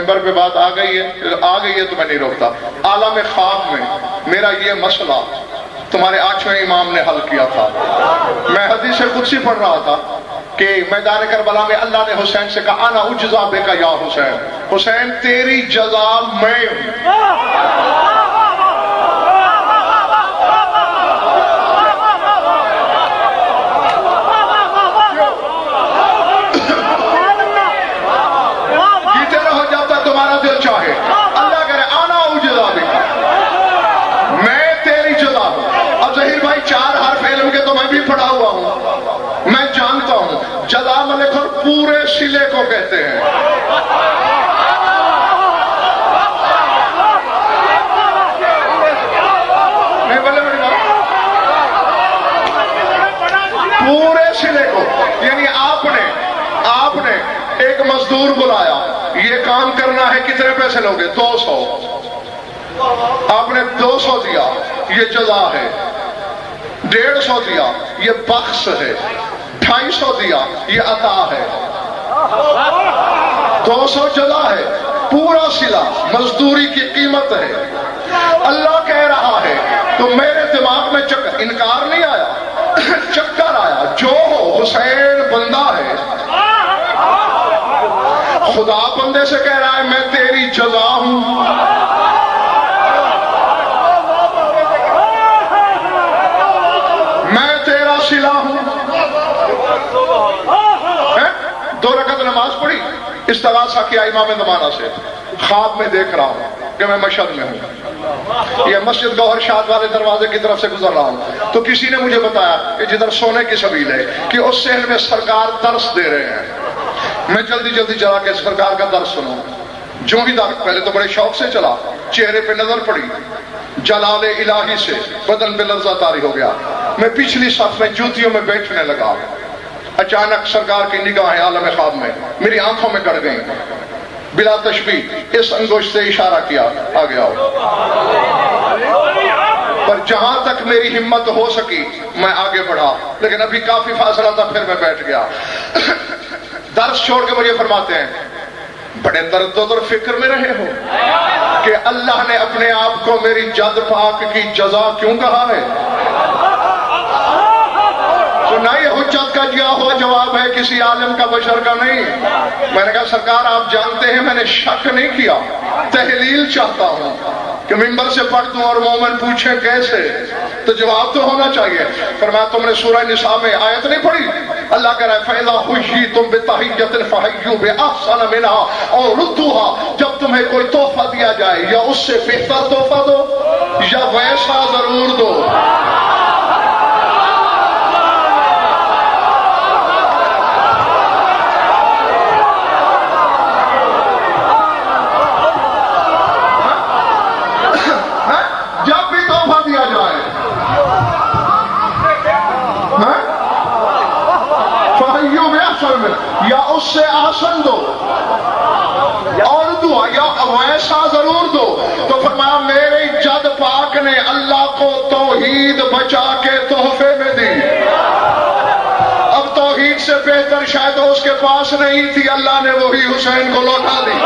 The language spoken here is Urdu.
ممبر پہ بات آ گئی ہے تو میں نہیں روکتا. عالم خواب میں میرا یہ مسئلہ تمہارے 8ویں امام نے حل کیا تھا. میں حدیث قدسی پڑھ رہا تھا کہ میدان کربلا میں اللہ نے حسین سے کہا انا اجزا بے کا یا حسین, حسین تیری جزا میں جیتے رہو جب تک تمہارا دل چاہے. اللہ کہہ رہے انا اجزا بے کا, میں تیری جزا ہوں. اب ظہیر بھائی 4 حرف علم کے تو میں بھی پڑھا ہوا ہوں, میں جانتا ہوں جزا ملک اور پورے سلے کو کہتے ہیں. پورے سلے کو, یعنی آپ نے ایک مزدور بلایا, یہ کام کرنا ہے, کتنے پیسے لوگے؟ 200. آپ نے 200 دیا, یہ جزا ہے. 150 دیا, یہ بخش ہے. 250 دیا, یہ عطا ہے. 200 جزا ہے, پورا سلا مزدوری کی قیمت ہے. اللہ کہہ رہا ہے تو میرے دماغ میں انکار نہیں آیا, چکر آیا. جو ہو حسین بندہ ہے, خدا بندے سے کہہ رہا ہے میں تیری جزا ہوں. میں تیرا صلہ ہوں. 2 رکعت نماز پڑھی, استغاثہ کیا امام زمانہ سے. خواب میں دیکھ رہا ہوں کہ میں مشہد میں ہوں, یہ مسجد گوہر شاد والے دروازے کی طرف سے گزر رہا ہوں, تو کسی نے مجھے بتایا کہ جدھر سونے کی سبیل ہے کہ اس صحن میں سرکار درس دے رہے ہیں. میں جلدی چلا کے سرکار کا درس سنوں. جو ہی پہلے تو بڑے شوق سے چلا, چہرے پہ نظر پڑی, جلال الہی سے بدن پہ لرزہ طاری ہو گیا. میں پچھلی صف میں جوتیوں میں بیٹھنے لگا. اچانک سرکار کی نگاہیں عالم خواب میں میری آنکھوں میں گڑ گئیں. بلا تشبیہ اس انگوش سے اشارہ کیا, آ گیا ہو. پر جہاں تک میری ہمت ہو سکی میں آگے بڑھا, لیکن ابھی کافی فاصلہ تھا, پھر میں بیٹھ گیا. درس چھوڑ کے مجھے فرماتے ہیں بڑے تردد اور فکر میں رہے ہو کہ اللہ نے اپنے آپ کو میری جد پاک کی جزا کیوں کہا ہے. تو نہ یہ حجت کا دیا ہوا جواب ہے, کسی عالم کا بشر کا نہیں. میں نے کہا سرکار آپ جانتے ہیں میں نے شک نہیں کیا, تحلیل چاہتا ہوں کہ ممبر سے پڑھ دوں اور مومن پوچھیں کیسے, تو جواب تو ہونا چاہیے. فرمایا تم نے سورہ نساء میں آیت نہیں پڑھی, اللہ کہہ رہا ہے فَإِذَا حُيِّيتُم بِتَحِيَّةٍ فَحَيُّوا بِأَحْسَنَ مِنْهَا أَوْ رُدُّوهَا. جب تمہیں کوئی تحفہ دیا جائے یا اس سے بہتر تحفہ دو یا ویسا ضرور دو. یا اس سے آسن دو اور دو یا ویسا ضرور دو. تو فرمایا میرے جد پاک نے اللہ کو توحید بچا کے تحفے میں دی. اب توحید سے بہتر شاید اس کے پاس نہیں تھی, اللہ نے وہی حسین کو لوٹا دی.